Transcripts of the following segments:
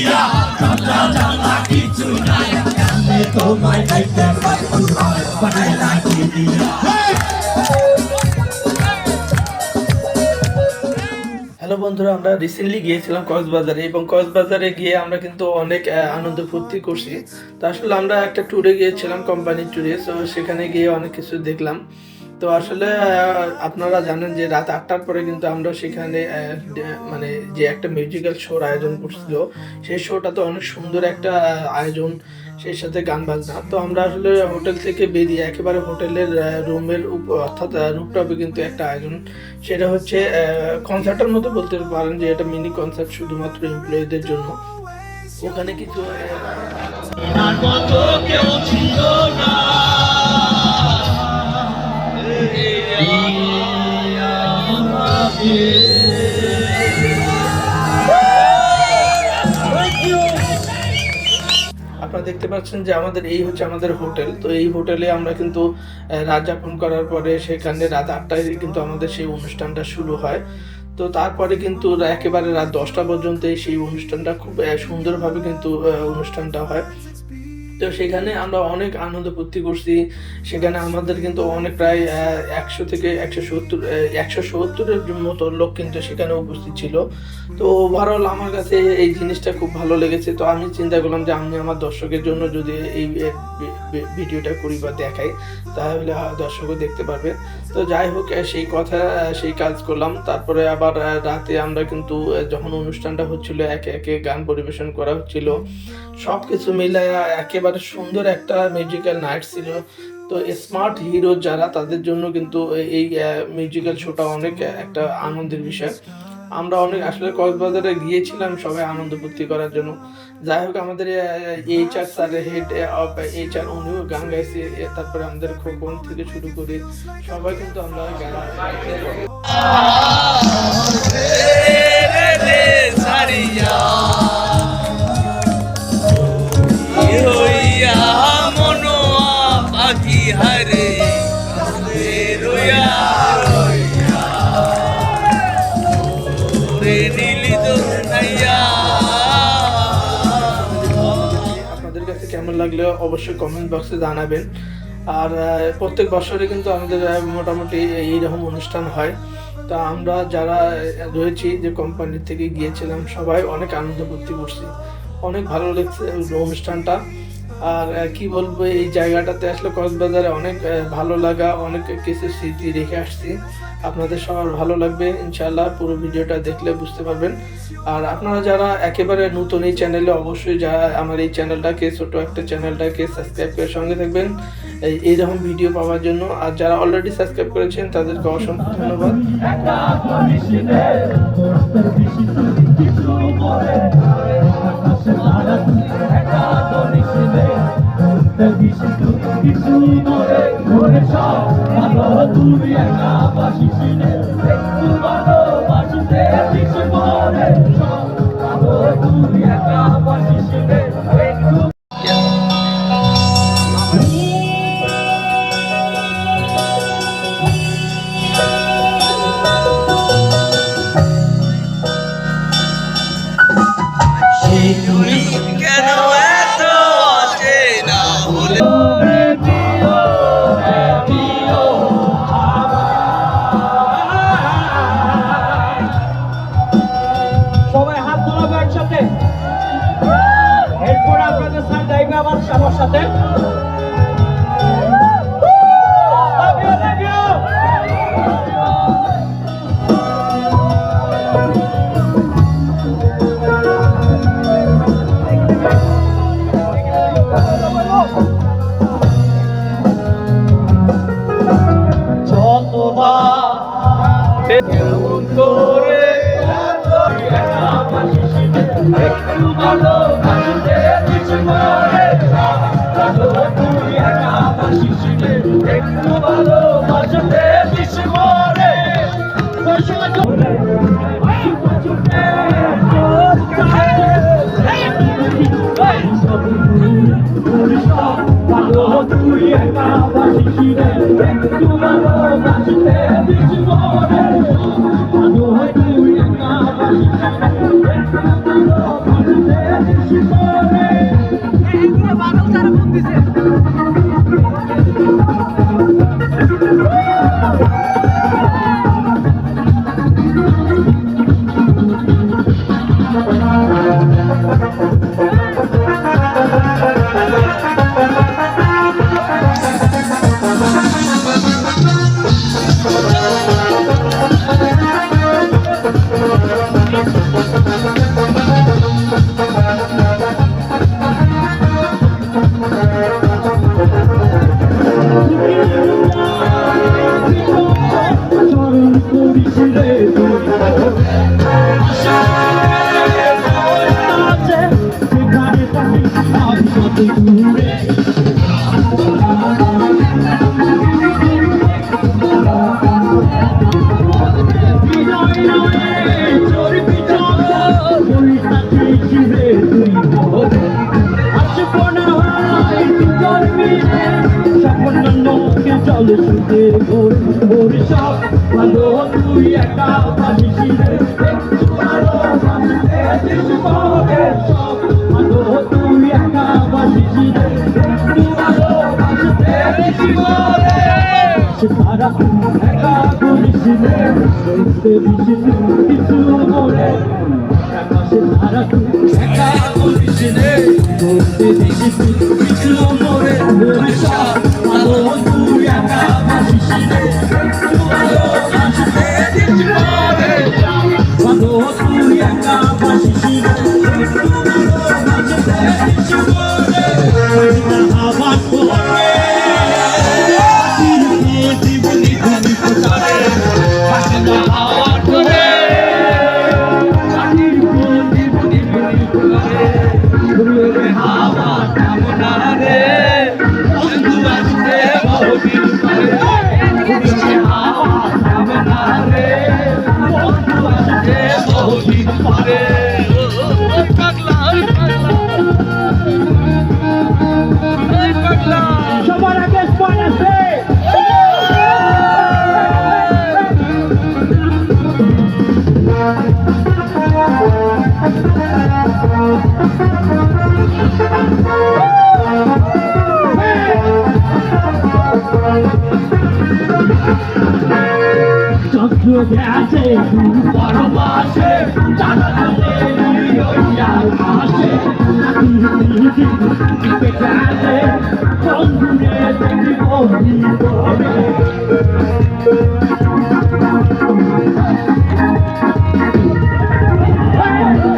দিয়া ঝগড়া জ্বালা কিছু নাই আমি তোমায় দেখতে বানাই রাখি দিয়া। হ্যালো বন্ধুরা, আমরা রিসেন্টলি গিয়েছিলাম কক্সবাজারে এবং কক্সবাজারে গিয়ে আমরা কিন্তু অনেক আনন্দ ফুর্তি করছি। তো আসলে আমরা একটা ট্যুরে গিয়েছিলাম, কোম্পানির ট্যুরে। তো সেখানে গিয়ে অনেক কিছু দেখলাম। তো আসলে আপনারা জানেন যে রাত 8টার পরে কিন্তু আমরা সেখানে মানে যে একটা মিউজিক্যাল শোর আয়োজন করছিল, সেই শোটা তো অনেক সুন্দর একটা আয়োজন, সেই সাথে গান বাজনা। তো আমরা আসলে হোটেল থেকে বেরিয়ে একেবারে হোটেলের রুমের অর্থাৎ রুফটপে কিন্তু একটা আয়োজন, সেটা হচ্ছে কনসার্টের মতো বলতে পারেন যে এটা মিনি কনসার্ট শুধুমাত্র এমপ্লয়ীদের জন্য। ওখানে কিছু কেউ ছিল না আপনারা দেখতে পাচ্ছেন যে আমাদের এই হচ্ছে আমাদের হোটেল। তো এই হোটেলে আমরা কিন্তু রাত যাপন করার পরে সেখানে রাত 8টায় কিন্তু আমাদের সেই অনুষ্ঠানটা শুরু হয়। তো তারপরে কিন্তু একেবারে রাত 10টা পর্যন্ত সেই অনুষ্ঠানটা খুব সুন্দরভাবে কিন্তু অনুষ্ঠানটা হয়। তো সেখানে আমরা অনেক আনন্দ ফুর্তি করছি। সেখানে আমাদের কিন্তু অনেক প্রায় 100 থেকে 170-170-এর মতো লোক কিন্তু সেখানে উপস্থিত ছিল। তো ওভারঅল আমার কাছে এই জিনিসটা খুব ভালো লেগেছে। তো আমি চিন্তা করলাম যে আমি আমার দর্শকের জন্য যদি এই ভিডিওটা করি বা দেখাই, তাহলে দর্শকও দেখতে পারবে। তো যাই হোক, সেই কথা সেই কাজ করলাম। তারপরে আবার রাতে আমরা কিন্তু যখন অনুষ্ঠানটা হচ্ছিল, একে একে গান পরিবেশন করা হচ্ছিল, সব কিছু মিলে একেবারে সুন্দর একটা মিউজিক্যাল নাইট ছিল। তো স্মার্ট হিরো যারা, তাদের জন্য কিন্তু এই মিউজিক্যাল শোটা অনেক একটা আনন্দের বিষয়। আমরা অনেক আসলে কক্সবাজারে গিয়েছিলাম সবাই আনন্দ ফুর্তি করার জন্য। যাই হোক, আমাদের HR sir, head of HR, উনিও গান গাইছে। তারপরে আমাদের খোকন থেকে শুরু করে সবাই কিন্তু আমরা গান আপনাদের কাছে কেমন লাগলে অবশ্যই কমেন্ট বক্সে জানাবেন। আর প্রত্যেক বছরে কিন্তু আমাদের মোটামুটি এইরকম অনুষ্ঠান হয়। তা আমরা যারা রয়েছি, যে কোম্পানি থেকে গিয়েছিলাম, সবাই অনেক আনন্দ ফুর্তি করছি, অনেক ভালো লাগছে অনুষ্ঠানটা। আর কি বলবো, এই জায়গাটাতে আসলে কক্সবাজারে অনেক ভালো লাগা, অনেক কিছু স্মৃতি রেখে আসছি। আপনাদের সবার ভালো লাগবে ইনশাআল্লাহ, পুরো ভিডিওটা দেখলে বুঝতে পারবেন। আর আপনারা যারা একেবারে নতুন এই চ্যানেলে, অবশ্যই যারা আমার এই চ্যানেলটাকে, ছোট একটা চ্যানেলটাকে সাবস্ক্রাইব করে সঙ্গে থাকবেন এইরকম ভিডিও পাওয়ার জন্য। আর যারা অলরেডি সাবস্ক্রাইব করেছেন তাদেরকে অসংখ্য ধন্যবাদ। আমার সাথে Thank you. ভরে ভরে সব ভালো তুই একা ভাবিস রে একটু ভালো ভাবতে দিস মনে সব ভালো তুই একা ভাবিস রে একটু ভালো ভাবতে দিস মনে সারা একা করিস রে দেখতে দিস কিছু মনে সারা একা করিস রে দেখতে দিস কিছু মনে সব ভালো তুই একা ভাবিস রে একটু ভালো ভাবতে দিস মনে ভালো তুই একা ভাবিস রে একটু ভালো ভাবতে দিস মনে আবার তোরে জীবনী তুমি কোথায় আসলে হাওয়া তোরে পানির জীবনী তুমি কোথায় ঘুরে হাওয়া কামনা রে বন্ধু আসতে বহুদিন পরে ঘুরে হাওয়া কামনা রে বন্ধু আসতে বহুদিন পরে সবার আগে স্পট আছে চন্দ্র গেছে পরমাসে জানা চলে ওইয়ার পাশে গেছে বন্ধুরে দেখি বন্ধু করে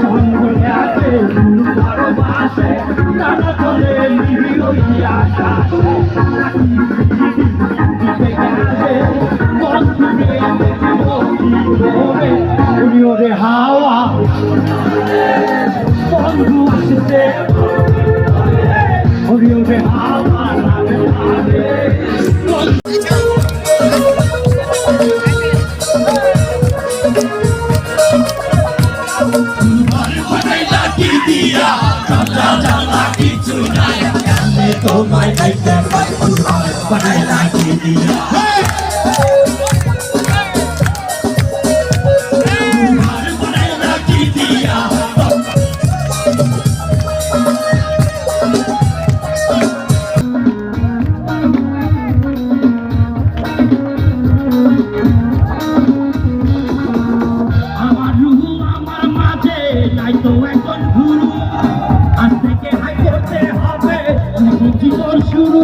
চন্দ্র গেছে পরমাসে জানা চলে ওইয়ার পাশে হাওয়া বন্ধু আসতে হরিওরে হাওয়া তোমায় খাইতে বানাই লাঠি দিয়া শুরু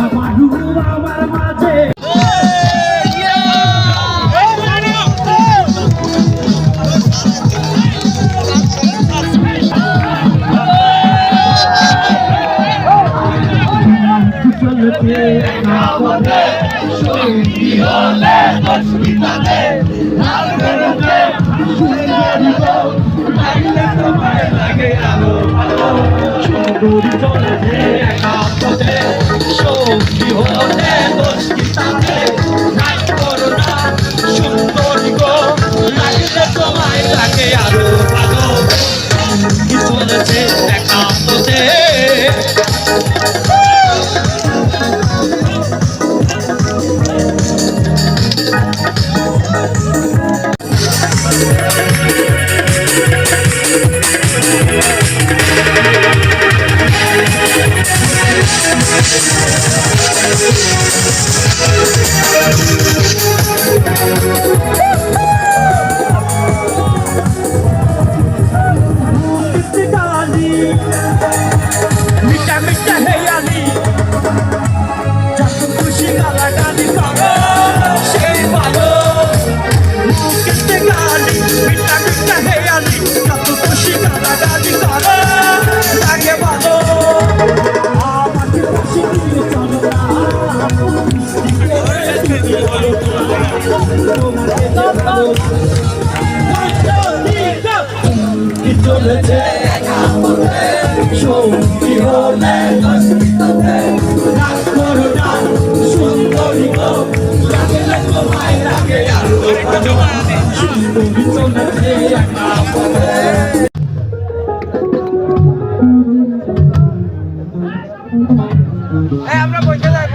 আমার রূপ আমার মাঝে চলতে না বলে সঙ্গী হলে অসুবিধাতে লাল বেরোতে তোমায় লাগে আলো সুন্দরী চলেছে একা পথে সঙ্গী হলে অসুবিধাতে নাই করো না সুন্দরী গো লাগলে তোমায় লাগে আলো ভালো চলেছে একা পথে মিঠা মিঠা হেয়ালি যত খুশি গালাগালি করো সেই ভালো মুখেতে গালি মিঠা মিঠা হেয়ালি যত খুশি গালাগালি করো লাগে ভালো আমাকে খুশি দিয়ে চলো না চলেছে সঙ্গী হলে রাগ করো না সুন্দরী গো লাগলে তোমায় লাগে আরো সুন্দরী চলেছে একা পথে আমরা বসে যাই